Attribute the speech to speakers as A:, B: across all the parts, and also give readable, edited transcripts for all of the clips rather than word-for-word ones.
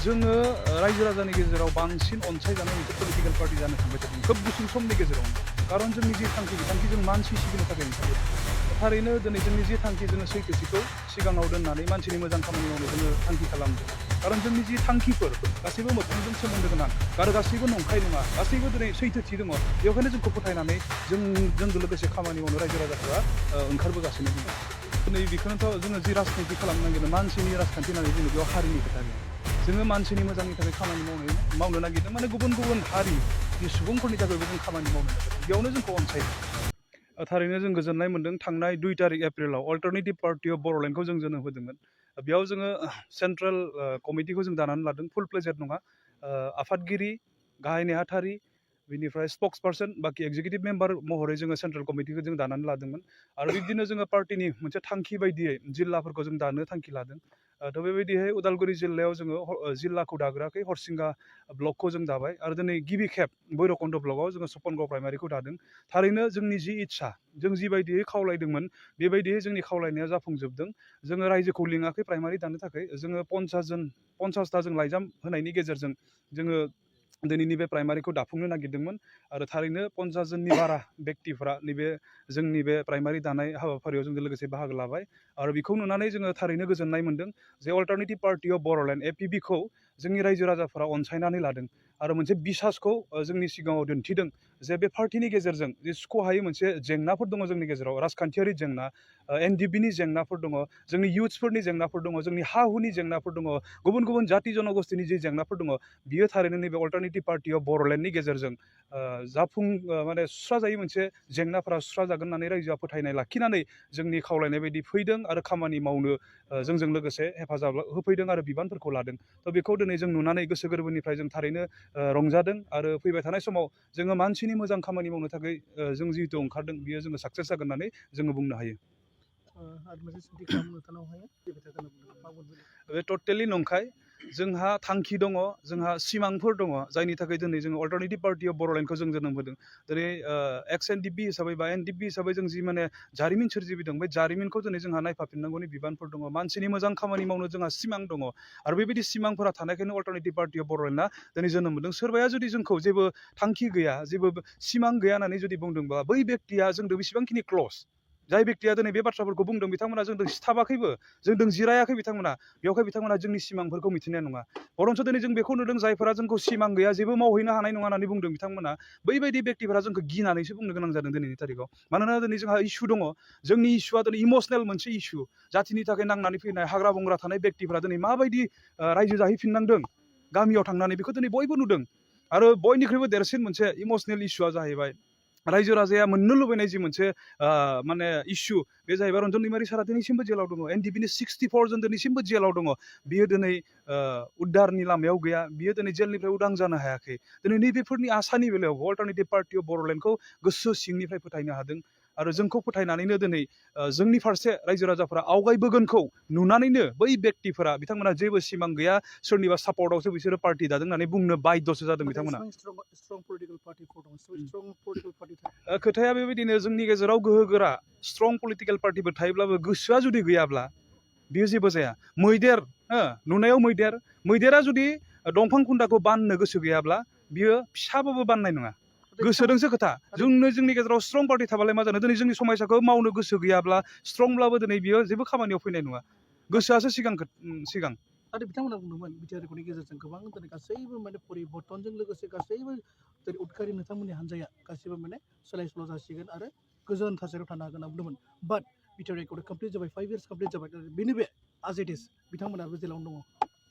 A: जोङो रायजो राजानि गेजेराव बांसिन अनसायजानाय मोनसे पलिटिकेल पार्टी जानो थांबाय थादों खोब गुसुं समनि गेजेरावनो खारन जोंनि जि थांखि बिथांखि जों मानसि सिबिनो थाखाय ओंखारो थारैनो दिनै जोंनि जि थांखि जोङो सैथोथिखौ सिगाङाव दोननानै मानसिनि मोजां खामानि मावनो जोङो थांखि खालामदों खारन जोंनि जि थांखिफोर गासैबो मोगथांजों सोमोन्दो गोनां आरो गासैबो नंखाय नङा गासैबो दिनै सैथोथि दङ बेवहायनो जोंखौ फोथायनानै जोंजों लोगोसे खामानि मावनो रायजो राजाफोरा ओंखारबोगासिनो दङ दिनै बेखौनोथ' जोङो जि राजखान्थि खालामनो नागिरदों मानसिनि राजखान्थि होननानै बुङो बेयाव हारिनि खोथा गैया जोङो मानसिनि मोजांनि थाखाय खामानि मावनो नागिरदों माने गुबुन गुबुन हारिनि सुबुंफोरनि थाखायबो जों खामानि मावनो नागिरदों बेयावनो जोंखौ अनसायदों थारैनो जों गोजोननाय मोन्दों थांनाय 2 तारिख एप्रिलाव अल्टारनेटिभ पार्टि अफ बर'लेण्डखौ जों जोनोम होदोंमोन बेयाव जोङो सेन्ट्रेल कमिटिखौ जों दानानै लादों फुल प्लेजेड नङा आफादगिरि गाहाय नेहाथारि बिनिफ्राय स्पक्स पार्सन बाखि एक्जिकिउटिभ मेम्बार महरै जोङो सेन्ट्रेल कमिटिखौ जों दानानै लादोंमोन आरो बिदिनो जोङो पार्टिनि मोनसे थांखि बायदियै जिल्लाफोरखौ जों दानो थांखि लादों थ' बेबायदिहाय उदालगुरि जिल्लायाव जोङो जिल्लाखौ दाग्राखै हरसिंगा ब्लकखौ जों दाबाय आरो दिनै गिबि खेब भैरबकुन्द ब्लकआव जोङो सपनगाव प्राइमारिखौ दादों थारैनो जोंनि जि इस्सा जों जिबायदियै खावलायदोंमोन बेबायदियै जोंनि खावलायनाया जाफुंजोबदों जोङो रायजोखौ लिङाखै प्राइमारि दानो थाखाय जोङो 50ता जों लाइजाम होनायनि गेजेरजों जोङो दिनैनि बे प्राइमारिखौ दाफुंनो नागिरदोंमोन आरो थारैनो 50 जननि बारा बेक्तिफोरा नैबे जोंनि बे प्राइमारि दानाय हाबाफारियाव जोंजों लोगोसे बाहागो लाबाय आरो बेखौ नुनानै जोङो थारैनो गोजोननाय मोन्दों जे alternative party of Bodoland APB खौ जोंनि रायजो राजाफोरा अनसायनानै लादों आरो मोनसे बिसासखौ जोंनि सिगाङाव दिन्थिदों जे बे पार्टिनि गेजेरजों जे सुख'हायै मोनसे जेंनाफोर दङ जोंनि गेजेराव राजखान्थियारि जेंना NDBनि जेंनाफोर दङ जोंनि इयुथ्सफोरनि जेंनाफोर दङ जोंनि हा हुनि जेंनाफोर दङ गुबुन गुबुन जाति जनगोष्ठीनि जि जेंनाफोर दङ बियो थारैनो नैबे अल्टारनेटिभ पार्टि अफ बर'लेण्डनि गेजेरजों माने सुस्राजायै मोनसे जेंनाफोरा सुस्राजागोन होननानै रायजोआ फोथायनाय लाखिनानै जोंनि खावलायनाय बायदि फैदों आरो खामानि मावनो जोंजों लोगोसे हेफाजाब होफैदों आरो बिबानफोरखौ लादों थ' बेखौ दिनै जों नुनानै गोसो गोरबोनिफ्राय जों थारैनो रंजादों आरो फैबाय थानाय समाव जोङो मानसिनि मोजां खामानि मावनो थाखाय जों जिहेतु ओंखारदों बियो जोङो साक्सेस जागोन होननानै जोङो बुंनो हायो बे टटेलि नंखाय जोंहा थांखि दङ जोंहा सिमांफोर दङ जायनि थाखाय दिनै जोङो अल्टारनेटिभ पार्टि अफ बर'लेण्डखौ जों जोनोम होदों दिनै एक्स NDB हिसाबै बा NDB हिसाबै जों जि माने जारिमिन सोरजिबोदों बे जारिमिनखौ दिनै जोंहा नायफाफिननांगौनि बिबानफोर दङ मानसिनि मोजां खामानि मावनो जोंहा सिमां दङ आरो बेबायदि सिमांफोरा थानायखायनो अल्टारनेटिभ पार्टि अफ बर'लेण्डआ दिनै जोनोम मोनदों सोरबाया जुदि जोंखौ जेबो थांखि गैया जेबो सिमां गैया होननानै जुदि बुंदोंबा बै बेक्तिया जोंदों बेसेबांखिनि क्ल'ज जाय बेक्तिया दिनै बे बाथ्राफोरखौ बुंदों बिथांमोना जोंदों सिथाबाखैबो जोंदों जिरायाखै बिथांमोना बेवहाय बिथांमोना जोंनि सिमांफोरखौ मिथिनाय नङा बरन्स दिनै जों बेखौ नुदों जायफोरा जोंखौ सिमां गैया जेबो मावहैनो हानाय नङा होननानै बुंदों बिथांमोना बैबायदि बेक्तिफोरा जोंखौ गिनानैसो बुंनो गोनां जादों दिनैनि तारिखाव मानोना दिनै जोंहा इसु दङ जोंनि इसुआ दिनै इमसनेल मोनसे इसु जातिनि थाखाय नांनानै फैनाय हाग्रा बंग्रा थानाय बेक्तिफोरा दिनै माबायदि रायजो जाहैफिननांदों गामियाव थांनानै बेखौ दिनै बयबो नुदों आरो बयनिख्रुइबो देरसिन मोनसे इमसनेल इसुआ जाहैबाय रायजो राजाया मोननो लुबैनाय जि मोनसे माने इसु बे जाहैबाय रन्जन दैमारि सारा दिनैसिमबो जेलाव दङ NDBनि 64 जन दिनैसिमबो जेलाव दङ बियो दिनै उद्धारनि लामायाव गैया बियो दिनै जेलनिफ्राय उदां जानो हायाखै दिनै नैबेफोरनि आसानि बेलायाव अल्टारनेटिभ पार्टि अफ बर'लेण्डखौ गोसो सिंनिफ्राय फोथायनो हादों आरो जोंखौ फोथायनानैनो दिनै जोंनि फारसे रायजो राजाफोरा आवगायबोगोनखौ नुनानैनो बै बेक्तिफोरा बिथांमोना जेबो सिमां गैया सोरनिबा सापर्टआवसो बिसोरो पार्टि दादों होननानै बुंनो बाध्यसो जादों बिथांमोना खोथाया बेबायदिनो जोंनि गेजेराव गोहोगोरा स्ट्रं पलिटिकेल पार्टिफोर थायोब्लाबो गोसोआ जुदि गैयाब्ला बियो जेबो जाया मैदेर नुनायाव मैदेरा जुदि दंफां खुन्दाखौ बाननो गोसो गैयाब्ला बियो फिसाबाबो बाननाय नङा गोसोजोंसो खोथा जोंनि गेजेराव स्ट्रं पार्टि थाबालाय मा जानो दिनै जोंनि समायसाखौ मावनो गोसो गैयाब्ला स्ट्रंब्लाबो दिनै बियो जेबो खामानियाव फैनाय नङा गोसोआसो सिगां
B: आरो बिथांमोना बुंदोंमोन बिटिआरनि गेजेरजों गोबां दिनै गासैबो माने परिबर्तनजों लोगोसे गासैबो जेरै उदखारि नोंथांमोननि हान्जाया गासैबो माने सोलाय सोल' जासिगोन आरो गोजोन थासारियाव थानो हागोन होनना बुंदोंमोन बाट बिटिआर कमप्लिट जाबाय 5 years कमप्लिट जाबाय बेनि बे as it is बिथांमोनाबो जेलावनो दङ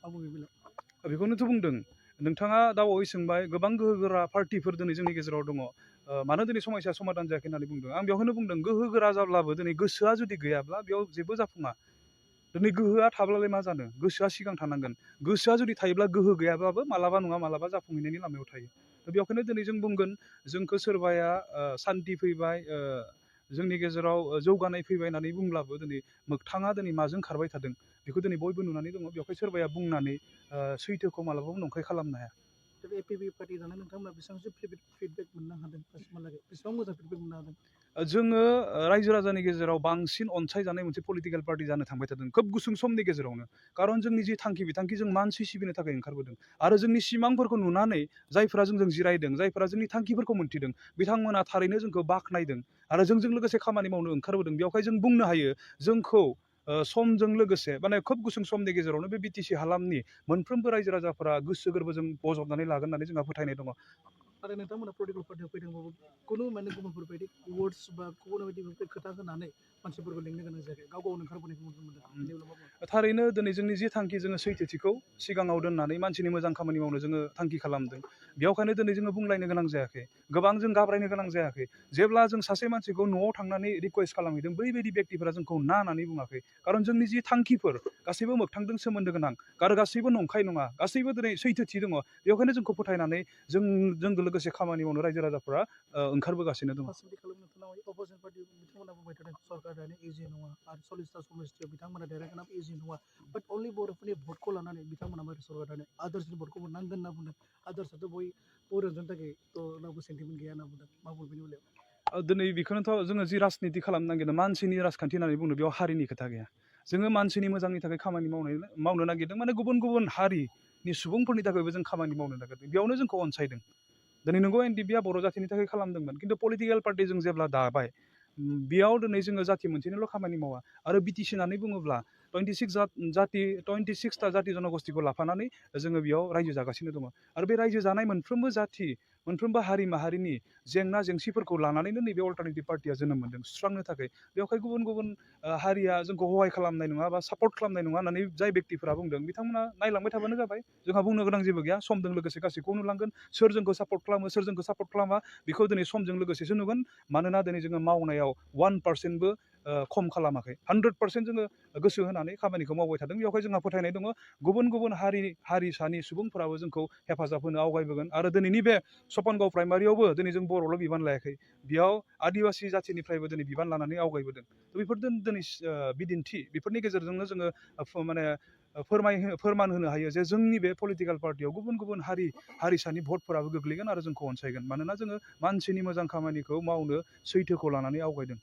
B: आबुं बेलायाव
A: बेखौनोथ' बुंदों नोंथाङा दाबावै सोंबाय गोबां गोहोगोरा पार्टिफोर दिनै जोंनि गेजेराव दङ मानो दिनै समस्या समाधान जायाखै होननानै बुंदों आं बेवहायनो बुंदों गोहोगोरा जाब्लाबो दिनै गोसोआ जुदि गैयाब्ला बेयाव जेबो जाफुङा दिनै गोहोआ थाब्लालाय मा जानो गोसोआ सिगां थानांगोन गोसोआ जुदि थायोब्ला गोहो गैयाब्लाबो मालाबा नङा मालाबा जाफुंहैनायनि लामायाव थायो बेवहायनो दिनै जों बुंगोन जोंखौ सोरबाया सान्थि फैबाय जोंनि गेजेराव जौगानाय फैबाय होननानै बुंब्लाबो दिनै मोगथाङा दिनै माजों खारबाय थादों बेखौ दिनै बयबो नुनानै दङ बेवहाय सोरबाया बुंनानै सैथोखौ मालाबाबो नंखाय खालामनो हाया
B: एपिबि पार्टि जानाय नोंथांमोना बेसेबांसो फिडबेक मोननो हादों दासिमहालागै बेसेबां मोजां फिडबेक मोननो हादों
A: जोङो रायजो राजानि गेजेराव बांसिन अनसायजानाय मोनसे पलिटिकेल पार्टि जानो थांबाय थादों खोब गुसुं समनि गेजेरावनो खारन जोंनि जि थांखि बिथांखि जों मानसि सिबिनो थाखाय ओंखारबोदों आरो जोंनि सिमांफोरखौ नुनानै जायफोरा जोंजों जिरायदों जायफोरा जोंनि थांखिफोरखौ मोनथिदों बिथांमोना थारैनो जोंखौ बाख्नायदों आरो जोंजों लोगोसे खामानि मावनो ओंखारबोदों बेवहाय जों बुंनो हायो जोंखौ समजों लोगोसे माने खोब गुसुं समनि गेजेरावनो बे बिटिसि हालामनि मोनफ्रोमबो रायजो राजाफोरा गोसो गोरबोजों बजबनानै लागोन होननानै जोंहा फोथायनाय दङ
B: आरो नोंथांमोना पलिटिकेल पार्टियाव फैदोंबाबो खुनु माने गुबुनफोरबायदि वर्ड्स बा गुबुन बायदि खोथा होनानै मानसिफोरखौ लिंनो गोनां जायाखै गाव गावनो ओंखारबोनायखौ नुनो मोनदों बेनि उनाव मा बुङो?
A: थारैनो दिनै जोंनि जि थांखि जोङो सैथोथिखौ सिगाङाव दोननानै मानसिनि मोजां खामानि मावनो जोङो थांखि खालामदों बेयावखायनो दिनै जोङो बुंलायनो गोनां जायाखै गोबां जों गाब्रायनो गोनां जायाखै जेब्ला जों सासे मानसिखौ न'आव थांनानै रिकुवेस्ट खालामहैदों बैबायदि बेक्तिफोरा जोंखौ ना होननानै बुङाखै खारन जोंनि जि थांखिफोर गासैबो मोगथांजों सोमोन्दो गोनां आरो गासैबो नंखाय नङा गासैबो दिनै सैथोथि दङ बेवहायनो जोंखौ फोथायनानै जोंजों लोगोसे खामानि मावनो रायजो राजाफोरा ओंखारबोगासिनो दङ
B: पार्सनेलि खालामनो थांनाय अपोजिसन पार्टि बिथांमोना बुंबाय थादों सरकार दानो इजि नङा आरो 40टा समस्थियाव बिथांमोना देरहागोना इजि नङा बाट अनलि बर'फोरनि भटखौ लानानै बिथांमोना मारै सरकार दानो आदार्सनि भटखौबो नांगोन होनना बुंदों आदार्सआथ' बर'जों थाखाय थ' रावबो सेन्टिमेन्ट गैया होनना बुंदों मा बुंनो बेनि बेलायाव
A: दिनै बेखौनोथ' जोङो जि राजनिति खालामनो नागिरदों मानसिनि राजखान्थि होननानै बुंनो बेयाव हारिनि खोथा गैया जोङो मानसिनि मोजांनि थाखाय खामानि मावनो नागिरदों माने गुबुन गुबुन हारिनि सुबुंफोरनि थाखायबो जों खामानि मावनो नागिरदों बेयावनो जोंखौ अनसायदों दिनै नंगौ एनडिपिआ बर' जाथिनि थाखाय खालामदोंमोन खिन्थु पलिटिकेल पार्टि जों जेब्ला दाबाय बेयाव दिनै जोङो जाथि मोनसेनिल' खामानि मावा आरो बिटिसि होननानै बुङोब्ला 26टा जाति जनगोष्ठीखौ लाफानानै जोङो बेयाव रायजो जागासिनो दङ आरो बे रायजो जानाय मोनफ्रोमबो जाथि मोनफ्रोमबो हारि माहारिनि जेंना जेंसिफोरखौ लानानैनो नैबे अल्टारनेटिभ पार्टिया जोनोम मोन्दों सुस्रांनो थाखाय बेवहाय गुबुन गुबुन हारिया जोंखौ हहाय खालामनाय नङा बा सापर्ट खालामनाय नङा होननानै जाय बेक्तिफोरा बुंदों बिथांमोना नायलांबाय थाबानो जाबाय जोंहा बुंनो गोनां जेबो गैया समजों लोगोसे गासैखौबो नुलांगोन सोर जोंखौ सापर्ट खालामो सोर जोंखौ सापर्ट खालामा बेखौ दिनै समजों लोगोसेसो नुगोन मानोना दिनै जोङो मावनायाव 1%बो खम खालामाखै 100% जोङो गोसो होनानै खामानिखौ मावबाय थादों बेवहाय जोंहा फोथायनाय दङ गुबुन गुबुन हारिसानि सुबुंफोराबो जोंखौ हेफाजाब होनो आवगायबोगोन आरो दिनैनि बे सपनगाव प्राइमारियावबो दिनै जों बर'ल' बिबान लायाखै बेयाव आदिबासि जाथिनिफ्रायबो दिनै बिबान लानानै आवगायबोदों बेफोर दिनै बिदिन्थि बेफोरनि गेजेरजोंनो जोङो माने फोरमान होनो हायो जे जोंनि बे पलिटिकेल पार्टियाव गुबुन गुबुन हारिसानि भटफोराबो गोग्लैगोन आरो जोंखौ अनसायगोन मानोना जोङो मानसिनि मोजां खामानिखौ मावनो सैथोखौ लानानै आवगायदों